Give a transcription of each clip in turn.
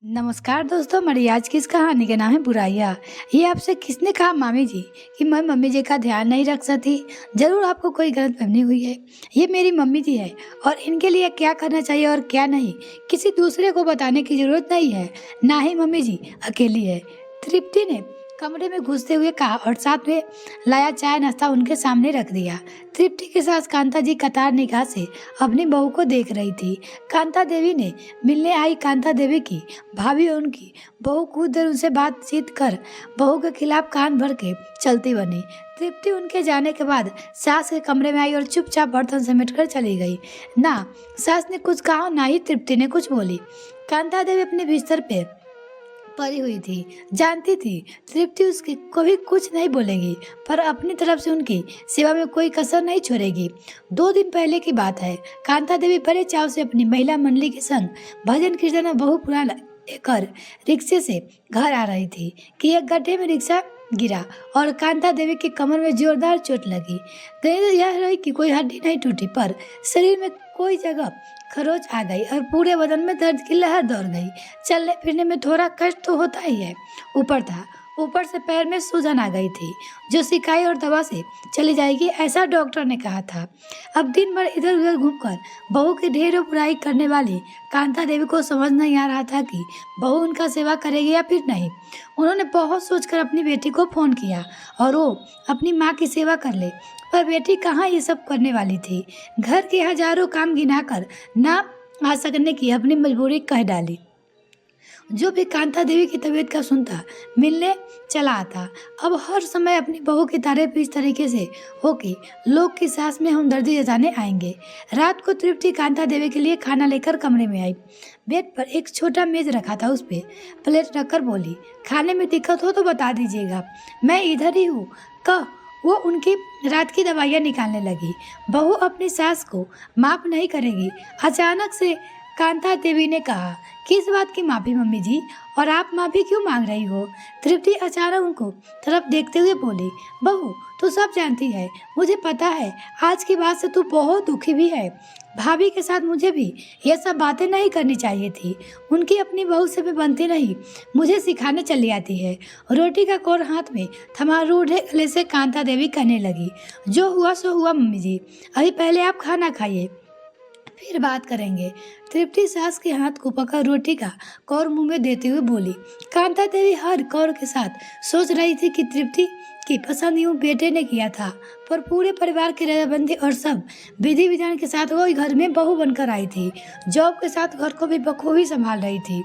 नमस्कार दोस्तों, हमारी आज की इस कहानी का नाम है बुराइयाँ। ये आपसे किसने कहा मामी जी कि मैं मम्मी जी का ध्यान नहीं रख सकती? ज़रूर आपको कोई गलतफहमी हुई है। ये मेरी मम्मी जी है और इनके लिए क्या करना चाहिए और क्या नहीं, किसी दूसरे को बताने की ज़रूरत नहीं है। ना ही मम्मी जी अकेली है। तृप्ति ने कमरे में घुसते हुए कहा और साथ में लाया चाय नाश्ता उनके सामने रख दिया। तृप्ति के साथ कांता जी कतार निगाह से अपनी बहू को देख रही थी। कांता देवी ने मिलने आई कांता देवी की भाभी और उनकी बहू कुछ देर उनसे बातचीत कर बहू के खिलाफ कान भर के चलती बनी। तृप्ति उनके जाने के बाद सास के कमरे में आई और चुपचाप बर्तन समेटकर चली गई। ना सास ने कुछ कहा, ना ही तृप्ति ने कुछ बोली। कांता देवी अपने बिस्तर पे पड़ी हुई थी। जानती थी तृप्ति उसकी कभी कुछ नहीं बोलेगी, पर अपनी तरफ से उनकी सेवा में कोई कसर नहीं छोड़ेगी। 2 दिन पहले की बात है। कांता देवी बड़े चाव से अपनी महिला मंडली के संग भजन कीर्तन में बहु पुराना लेकर रिक्शे से घर आ रही थी कि एक गड्ढे में रिक्शा गिरा और कांता देवी की कमर में जोरदार चोट लगी। दर्द यह रही कि कोई हड्डी नहीं टूटी, पर शरीर में कोई जगह खरोच आ गई और पूरे बदन में दर्द की लहर दौड़ गई। चलने फिरने में थोड़ा कष्ट तो होता ही है। ऊपर से पैर में सूजन आ गई थी, जो सिकाई और दवा से चली जाएगी, ऐसा डॉक्टर ने कहा था। अब दिन भर इधर उधर घूमकर बहू की ढेरों बुराई करने वाली कांता देवी को समझ नहीं आ रहा था कि बहू उनका सेवा करेगी या फिर नहीं। उन्होंने बहुत सोचकर अपनी बेटी को फोन किया और वो अपनी माँ की सेवा कर ले, पर बेटी कहाँ ये सब करने वाली थी। घर के हजारों काम गिनाकर ना आ सकने की अपनी मजबूरी कह डाली। जो भी कांता देवी की तबीयत का सुनता मिलने चला आता। अब हर समय अपनी बहू की तारीफ इस तरीके से हो कि लोग की सांस में हमदर्दी जताने आएंगे। रात को तृप्ति कांता देवी के लिए खाना लेकर कमरे में आई। बेड पर एक छोटा मेज रखा था, उस पे प्लेट रखकर बोली, खाने में दिक्कत हो तो बता दीजिएगा, मैं इधर ही हूँ। कह वो उनकी रात की दवाइयाँ निकालने लगी। बहू अपनी सास को माफ नहीं करेगी। अचानक से कांता देवी ने कहा, किस बात की माफी मम्मी जी, और आप माफी क्यों मांग रही हो? तृप्ति अचानक उनको तरफ देखते हुए बोली, बहू तू सब जानती है, मुझे पता है आज की बात से तू बहुत दुखी भी है। भाभी के साथ मुझे भी ये सब बातें नहीं करनी चाहिए थी। उनकी अपनी बहू से भी बनती नहीं, मुझे सिखाने चली आती है। रोटी का कोर हाथ में थमा रूढ़े गले से कांता देवी कहने लगी, जो हुआ सो हुआ मम्मी जी, अभी पहले आप खाना खाइए, फिर बात करेंगे। तृप्ति सास के हाथ को पकड़ रोटी का कौर मुंह में देते हुए बोली। कांता देवी हर कौर के साथ सोच रही थी कि तृप्ति की पसंद यूं बेटे ने किया था, पर पूरे परिवार की रजामंदी और सब विधि विधान के साथ वो घर में बहू बनकर आई थी। जॉब के साथ घर को भी बखूबी संभाल रही थी।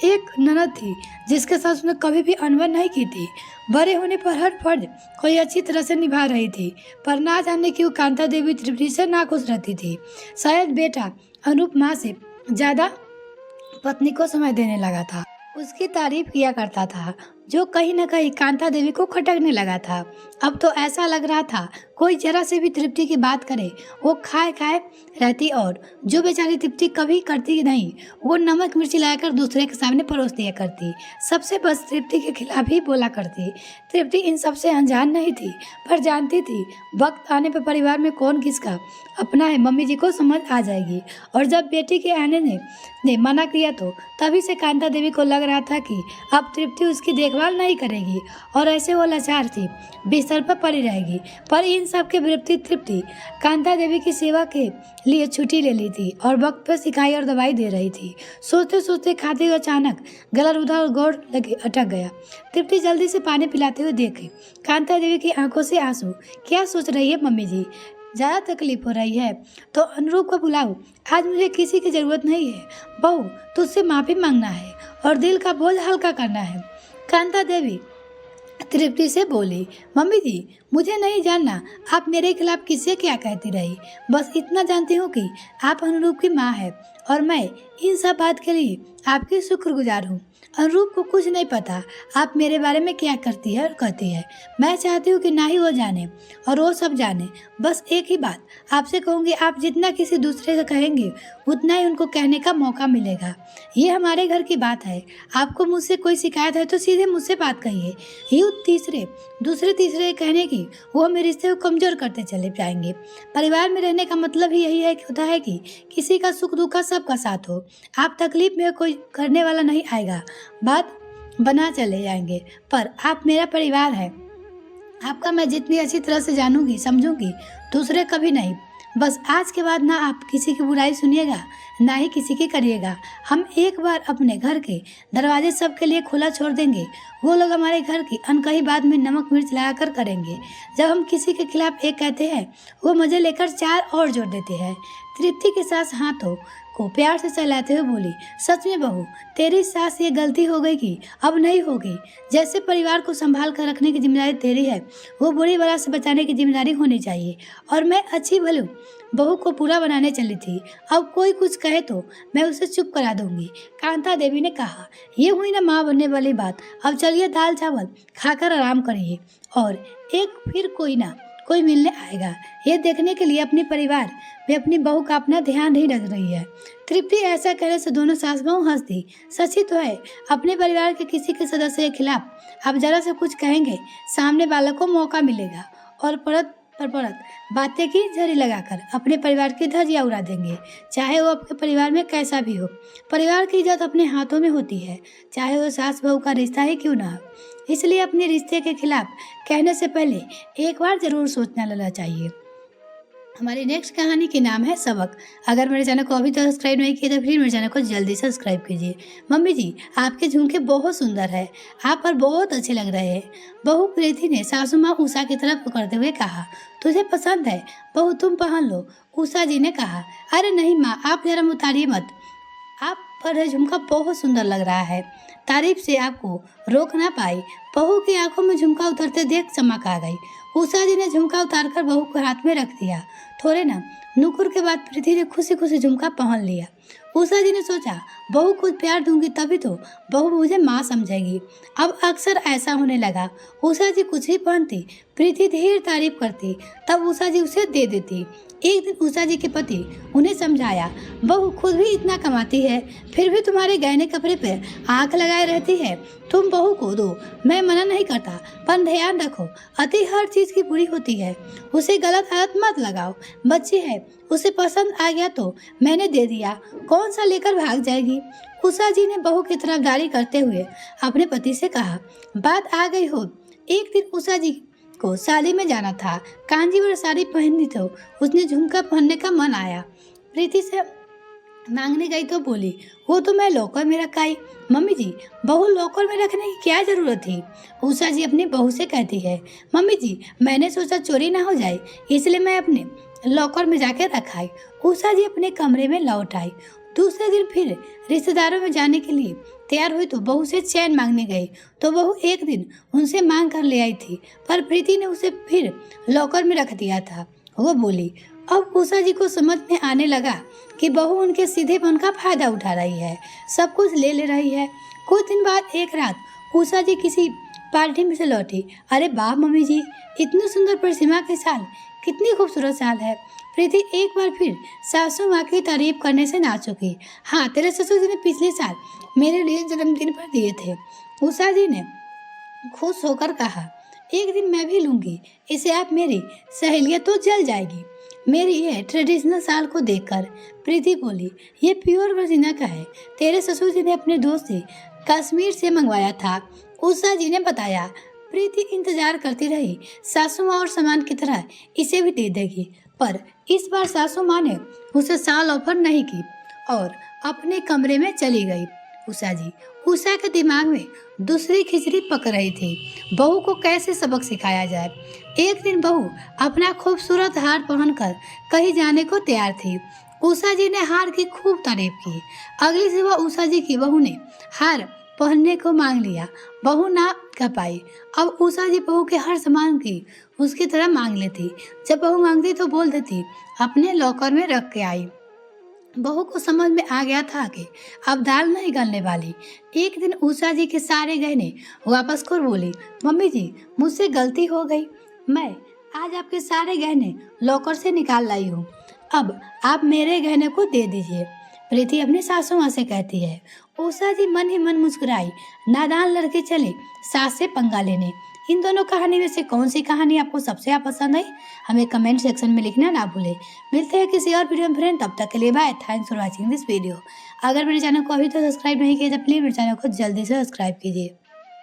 एक ननद थी जिसके साथ उसने कभी भी अनबन नहीं की थी। बड़े होने पर हर फर्ज कोई अच्छी तरह से निभा रही थी, पर ना जाने क्यों कांता देवी तृप्ति से नाखुश रहती थी। शायद बेटा अनूप माँ से ज्यादा पत्नी को समय देने लगा था, उसकी तारीफ किया करता था, जो कहीं न कहीं कांता देवी को खटकने लगा था। अब तो ऐसा लग रहा था कोई जरा से भी तृप्ति की बात करे वो खाए खाए रहती, और जो बेचारी तृप्ति कभी करती नहीं वो नमक मिर्ची लाकर दूसरे के सामने परोस दिया करती। सबसे बस तृप्ति के खिलाफ ही बोला करती। तृप्ति इन सबसे अनजान नहीं थी, पर जानती थी वक्त आने पर परिवार में कौन किसका अपना है मम्मी जी को समझ आ जाएगी। और जब बेटी के आने ने मना किया तो तभी से कांता देवी को लग रहा था कि अब तृप्ति उसकी देखभाल नहीं करेगी और ऐसे वो लाचार थी, बिस्तर पर पड़ी रहेगी। पर इन सब के विपरीत तृप्ति कांता देवी की सेवा के लिए छुट्टी ले ली थी और वक्त पर सिकाई और दवाई दे रही थी। सोचते सोचते खाते हुए अचानक गला रुधा और गौर लगे अटक गया। तृप्ति जल्दी से पानी पिलाते हुए देखे कांता देवी की आंखों से आंसू। क्या सोच रही है मम्मी जी? ज़्यादा तकलीफ हो रही है तो अनुरूप को बुलाओ, आज मुझे किसी की ज़रूरत नहीं है। बहू तुझसे माफ़ी मांगना है और दिल का बोझ हल्का करना है। कांता देवी तृप्ति से बोली, मम्मी जी मुझे नहीं जानना आप मेरे खिलाफ किससे क्या कहती रही, बस इतना जानती हूँ कि आप अनुरूप की माँ है और मैं इन सब बात के लिए आपकी शुक्रगुजार हूँ। अनुरूप को कुछ नहीं पता आप मेरे बारे में क्या करती है और कहती है। मैं चाहती हूँ कि ना ही वो जाने और वो सब जाने। बस एक ही बात आपसे कहूँगी, आप जितना किसी दूसरे से कहेंगे उतना ही उनको कहने का मौका मिलेगा। ये हमारे घर की बात है। आपको मुझसे कोई शिकायत है तो सीधे मुझसे बात कहिए। ये दूसरे तीसरे कहने की वो हमें रिश्ते को कमजोर करते चले जाएंगे। परिवार में रहने का मतलब ही यही है कि होता है कि किसी का सुख दुख का सबका साथ हो। आप तकलीफ में कोई करने वाला नहीं आएगा, बात बना चले जाएंगे, पर आप मेरा परिवार है। आपका मैं जितनी अच्छी तरह से जानूंगी समझूंगी, दूसरे कभी नहीं। बस आज के बाद ना आप किसी की बुराई सुनिएगा, ना ही किसी की करिएगा। हम एक बार अपने घर के दरवाजे सबके लिए खुला छोड़ देंगे। वो लोग हमारे घर की अनकही बात में नमक मिर्च लगाकर करेंगे। जब हम किसी के खिलाफ एक कहते हैं, वो मजे लेकर चार और जोड़ देते हैं। तृप्ति के सास हाथों को प्यार से चलाते हुए बोली, सच में बहू, तेरी सास ये गलती हो गई कि अब नहीं होगी। जैसे परिवार को संभाल कर रखने की जिम्मेदारी तेरी है, वो बुरी बला से बचाने की जिम्मेदारी होनी चाहिए। और मैं अच्छी भलू बहू को पूरा बनाने चली थी। अब कोई कुछ कहे तो मैं उसे चुप करा दूंगी। कांता देवी ने कहा, ये हुई ना माँ बनने वाली बात। अब चलिए दाल चावल खाकर आराम करिए, और एक फिर कोई मिलने आएगा, ये देखने के लिए अपने परिवार में अपनी बहू का अपना ध्यान नहीं रख रही है। तृप्ति ऐसा कहने से दोनों सास बहू हंस दी। सच ही तो है, अपने परिवार के किसी के सदस्य के खिलाफ आप जरा से कुछ कहेंगे, सामने वालों को मौका मिलेगा और परत बातें की झड़ी लगाकर अपने परिवार की धज्जियां उड़ा देंगे, चाहे वो आपके परिवार में कैसा भी हो। परिवार की इज्जत अपने हाथों में होती है, चाहे वो सास बहू का रिश्ता ही क्यों ना हो। इसलिए अपने रिश्ते के खिलाफ कहने से पहले एक बार जरूर सोचना लेना चाहिए। हमारी नेक्स्ट कहानी के नाम है सबक। अगर मेरे चैनल को अभी तक सब्सक्राइब नहीं किया तो फिर मेरे चैनल को जल्दी सब्सक्राइब कीजिए। मम्मी जी, आपके झुमके बहुत सुंदर है, आप पर बहुत अच्छे लग रहे हैं। बहू प्रीति ने सासू माँ उषा की तरफ करते हुए कहा, तुझे पसंद है बहू, तुम पहन लो। उषा जी ने कहा, अरे नहीं माँ, आप जरा उतारिए मत, आप पर यह झुमका बहुत सुंदर लग रहा है। तारीफ से आपको रोक ना पाई। बहू की आंखों में झुमका उतरते देख चमक आ गई। उषा जी ने झुमका उतारकर बहू के हाथ में रख दिया। थोड़े ना नुकुर के बाद प्रीति ने खुशी खुशी झुमका पहन लिया। उषा जी ने सोचा, बहू को प्यार दूंगी तभी तो बहू मुझे माँ समझेगी। अब अक्सर ऐसा होने लगा। उषा जी कुछ ही पहनती, प्रीति ढेर तारीफ करती, तब उषा जी उसे दे देती। एक दिन उषा जी के पति उन्हें समझाया, बहू खुद भी इतना कमाती है, फिर भी तुम्हारे गहने कपड़े पर आंख लगाए रहती है। तुम बहू को दो, मैं मना नहीं करता, पर ध्यान रखो, अति हर चीज की बुरी होती है। उसे गलत आदत मत लगाओ। बच्ची है, उसे पसंद आ गया तो मैंने दे दिया, कौन सा लेकर भाग जाएगी। उषा जी ने बहू की तरफदारी करते हुए अपने पति से कहा, बात आ गई हो। एक दिन उषा जी को शादी में जाना था, कांजीवर साड़ी पहननी तो उसने झुमका पहनने का मन आया। प्रीति से मांगने गई तो बोली, वो तो मैं लॉकर में रखाई। मम्मी जी, बहू लॉकर में रखने की क्या जरूरत थी। उषा जी अपनी बहू से कहती है, मम्मी जी, मैंने सोचा चोरी ना हो जाए, इसलिए मैं अपने लॉकर में जाकर रखाई। उषा जी अपने कमरे में लौट आई। दूसरे दिन फिर रिश्तेदारों में जाने के लिए तैयार हुई तो बहू से चैन मांगने गई, तो बहू एक दिन उनसे मांग कर ले आई थी, पर प्रीति ने उसे फिर लॉकर में रख दिया था। वो बोली, अब उषा जी को समझ में आने लगा कि बहू उनके सीधेपन का फायदा उठा रही है, सब कुछ ले रही है। कुछ दिन बाद एक रात उषा जी किसी पार्टी में से लौटी। अरे वाह मम्मी जी, इतनी सुंदर प्रतिमा की साल, कितनी खूबसूरत साल है। प्रीति एक बार फिर सासू माँ की तारीफ करने से ना चुकी। हाँ, तेरे ससुर जी ने पिछले साल मेरे लिए जन्मदिन पर दिए थे। उषा जी ने खुश होकर कहा, एक दिन मैं भी लूंगी इसे, आप मेरी सहेलियाँ तो जल जाएगी मेरी ये ट्रेडिशनल साल को देखकर। प्रीति बोली, ये प्योर वर्जिना का है, तेरे ससुर जी ने अपने दोस्त से कश्मीर से मंगवाया था। उषा जी ने बताया। प्रीति इंतजार करती रही, सासू माँ और सामान की तरह इसे भी दे देगी, पर इस बार सासू माँ ने उसे साल ऑफर नहीं की और अपने कमरे में चली गई। उषा के दिमाग में दूसरी खिचड़ी पक रही थी, बहू को कैसे सबक सिखाया जाए। एक दिन बहू अपना खूबसूरत हार पहनकर कहीं जाने को तैयार थी। उषा जी ने हार की खूब तारीफ की। अगली सुबह उषा जी की बहू ने हार पहनने को मांग लिया। बहू ना कह पाई। अब उषा जी बहू के हर सामान की उसकी तरह मांग लेती। जब बहू मांगती तो बोल देती, अपने लॉकर में रख के आई। बहू को समझ में आ गया था कि अब दाल नहीं गलने वाली। एक दिन उषा जी के सारे गहने वापस कर बोली, मम्मी जी, मुझसे गलती हो गई, मैं आज आपके सारे गहने लॉकर से निकाल लाई हूँ, अब आप मेरे गहने को दे दीजिए। प्रीति अपने सासू माँ से कहती है। उषा जी मन ही मन मुस्कुराई। नादान लड़के चले सास से पंगा लेने। इन दोनों कहानी में से कौन सी कहानी आपको सबसे ज़्यादा पसंद आई, हमें कमेंट सेक्शन में लिखना ना भूलें। मिलते हैं किसी और वीडियो में फ्रेंड, तब तक के लिए bye. Thanks for watching this video. अगर मेरे चैनल को अभी तक सब्सक्राइब नहीं किया तो प्लीज़ मेरे चैनल को जल्दी से सब्सक्राइब कीजिए।